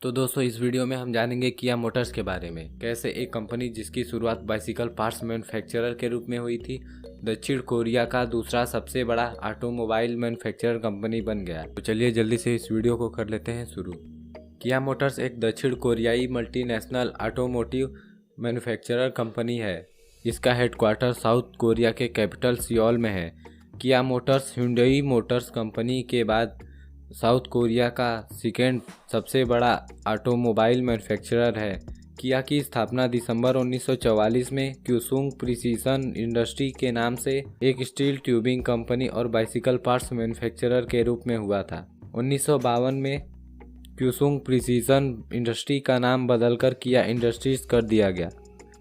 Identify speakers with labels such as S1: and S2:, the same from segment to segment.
S1: तो दोस्तों इस वीडियो में हम जानेंगे किया मोटर्स के बारे में। कैसे एक कंपनी जिसकी शुरुआत बाइसिकल पार्ट्स मैन्युफैक्चरर के रूप में हुई थी, दक्षिण कोरिया का दूसरा सबसे बड़ा ऑटोमोबाइल मैन्युफैक्चरर कंपनी बन गया। तो चलिए जल्दी से इस वीडियो को कर लेते हैं शुरू। किया मोटर्स एक दक्षिण कोरियाई मल्टीनेशनल ऑटोमोटिव मैन्युफैक्चरर कंपनी है। इसका हेडक्वार्टर साउथ कोरिया के कैपिटल सियोल में है। किया मोटर्स hyundai मोटर्स कंपनी के बाद साउथ कोरिया का सेकेंड सबसे बड़ा ऑटोमोबाइल मैन्युफैक्चरर है। किया की स्थापना दिसंबर 1944 में क्यूसुंग प्रिसीजन इंडस्ट्री के नाम से एक स्टील ट्यूबिंग कंपनी और बाइसिकल पार्ट्स मैन्युफैक्चरर के रूप में हुआ था। 1952 में क्यूसुंग प्रिसीजन इंडस्ट्री का नाम बदलकर किया इंडस्ट्रीज कर दिया गया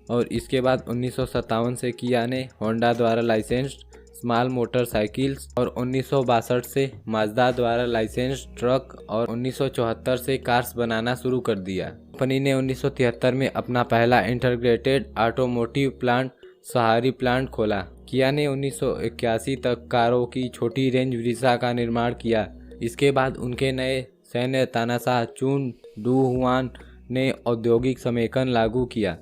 S1: और इसके बाद 1957 से किया ने होंडा द्वारा लाइसेंस्ड स्मॉल मोटरसाइकिल्स और 1962 से माजदा द्वारा लाइसेंस्ड ट्रक और 1974 से कार्स बनाना शुरू कर दिया। कंपनी ने 1973 में अपना पहला इंटीग्रेटेड ऑटोमोटिव प्लांट सहारी प्लांट खोला। किया ने 1981 तक कारों की छोटी रेंज वृषा का निर्माण किया। इसके बाद उनके नए सैन्य तानाशाह चुन डू हुआन ने औद्योगिक समेकन लागू किया,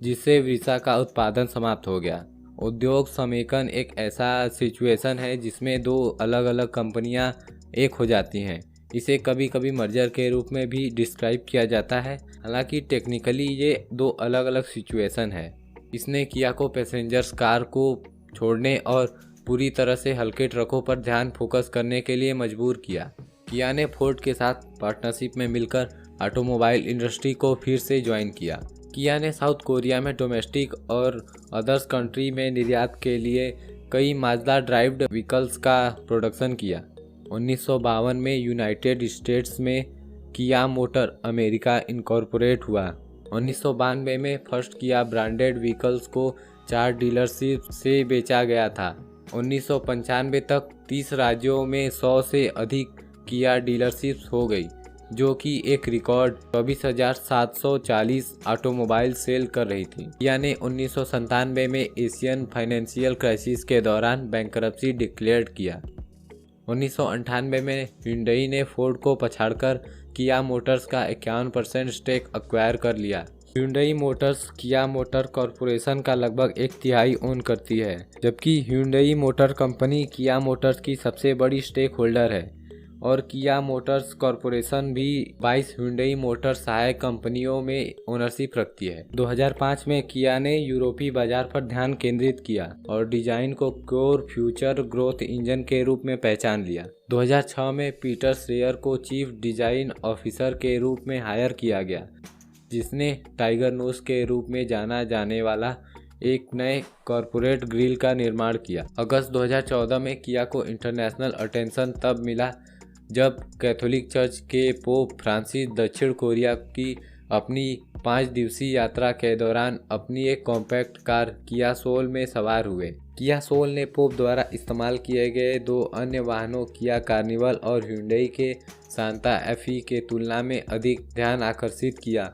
S1: जिससे वृषा का उत्पादन समाप्त हो गया। उद्योग समेकन एक ऐसा सिचुएशन है जिसमें दो अलग अलग कंपनियां एक हो जाती हैं। इसे कभी कभी मर्जर के रूप में भी डिस्क्राइब किया जाता है। हालांकि टेक्निकली ये दो अलग अलग सिचुएशन है। इसने किया को पैसेंजर्स कार को छोड़ने और पूरी तरह से हल्के ट्रकों पर ध्यान फोकस करने के लिए मजबूर किया। किया ने फोर्ड के साथ पार्टनरशिप में मिलकर ऑटोमोबाइल इंडस्ट्री को फिर से ज्वाइन किया। किया ने साउथ कोरिया में डोमेस्टिक और अदर्स कंट्री में निर्यात के लिए कई माजदा ड्राइव्ड व्हीकल्स का प्रोडक्शन किया। 1952 में यूनाइटेड स्टेट्स में किया मोटर अमेरिका इनकॉर्पोरेट हुआ। 1992 में फर्स्ट किया ब्रांडेड व्हीकल्स को 4 डीलरशिप से बेचा गया था। 1995 तक 30 राज्यों में 100 से अधिक किया डीलरशिप्स हो गई, जो कि एक रिकॉर्ड 24,740 ऑटोमोबाइल सेल कर रही थी। किया ने 1997 में एशियन फाइनेंशियल क्राइसिस के दौरान बैंकरप्सी डिक्लेयर किया। 1998 में hyundai ने फोर्ड को पछाड़कर किया मोटर्स का 51% स्टेक एक्वायर कर लिया। hyundai मोटर्स किया मोटर कॉरपोरेशन का लगभग 1/3 ओन करती है, जबकि hyundai मोटर कंपनी किया मोटर्स की सबसे बड़ी स्टेक होल्डर है और किया मोटर्स कॉरपोरेशन भी 22 hyundai मोटर सहायक कंपनियों में ओनरशिप रखती है। 2005 में किया ने यूरोपीय बाजार पर ध्यान केंद्रित किया और डिजाइन को कोर फ्यूचर ग्रोथ इंजन के रूप में पहचान लिया। 2006 में पीटर श्रेयर को चीफ डिजाइन ऑफिसर के रूप में हायर किया गया, जिसने टाइगर नोज के रूप में जाना जाने वाला एक नए कॉरपोरेट ग्रिल का निर्माण किया। अगस्त 2014 में किया को इंटरनेशनल अटेंशन तब मिला जब कैथोलिक चर्च के पोप फ्रांसिस दक्षिण कोरिया की अपनी 5 दिवसीय यात्रा के दौरान अपनी एक कॉम्पैक्ट कार किया सोल में सवार हुए। किया सोल ने पोप द्वारा इस्तेमाल किए गए 2 अन्य वाहनों किया कार्निवल और hyundai के सांता फे के तुलना में अधिक ध्यान आकर्षित किया,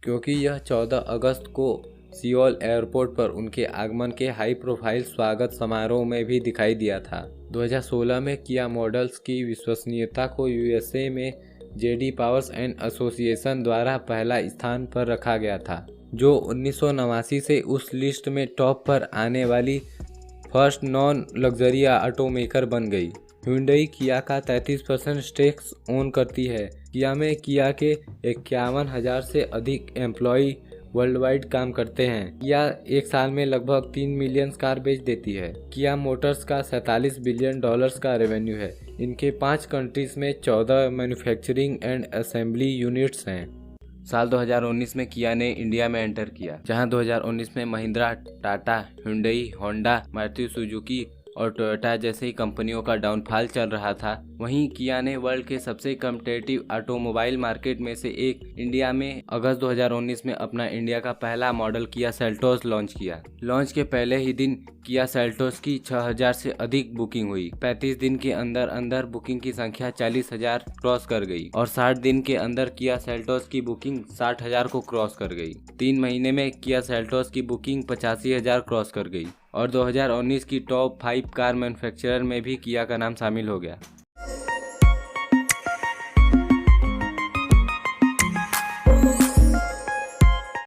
S1: क्योंकि यह 14 अगस्त को सियोल एयरपोर्ट पर उनके आगमन के हाई प्रोफाइल स्वागत समारोह में भी दिखाई दिया था। 2016 में किया मॉडल्स की विश्वसनीयता को यूएसए में जेडी पावर्स एंड एसोसिएशन द्वारा पहला स्थान पर रखा गया था, जो 1989 से उस लिस्ट में टॉप पर आने वाली फर्स्ट नॉन लग्जरी ऑटोमेकर बन गई। hyundai किया का 33% स्टेक्स ओन करती है। किया में किया के 51,000 से अधिक एम्प्लॉय वर्ल्ड वाइड काम करते हैं। किया एक साल में लगभग 3 मिलियन कार बेच देती है। किया मोटर्स का $47 बिलियन का रेवेन्यू है। इनके 5 कंट्रीज में 14 मैन्युफैक्चरिंग एंड असेंबली यूनिट्स हैं। साल 2019 में किया ने इंडिया में एंटर किया, जहां 2019 में Mahindra, Tata, hyundai, Honda, Maruti Suzuki और टोयोटा जैसी कंपनियों का डाउनफॉल चल रहा था। वहीं किया ने वर्ल्ड के सबसे कम्पिटिटिव ऑटोमोबाइल मार्केट में से एक इंडिया में अगस्त 2019 में अपना इंडिया का पहला मॉडल किया सेल्टोस लॉन्च किया। लॉन्च के पहले ही दिन किया सेल्टोस की 6,000 से अधिक बुकिंग हुई। 35 दिन के अंदर अंदर बुकिंग की संख्या 40,000 क्रॉस कर गई और 60 दिन के अंदर किया सेल्टोस की बुकिंग 60,000 को क्रॉस कर गई। 3 महीने में किया सेल्टोस की बुकिंग 85,000 क्रॉस कर गई और 2019 की टॉप 5 कार मैन्युफैक्चरर में भी किया का नाम शामिल हो गया।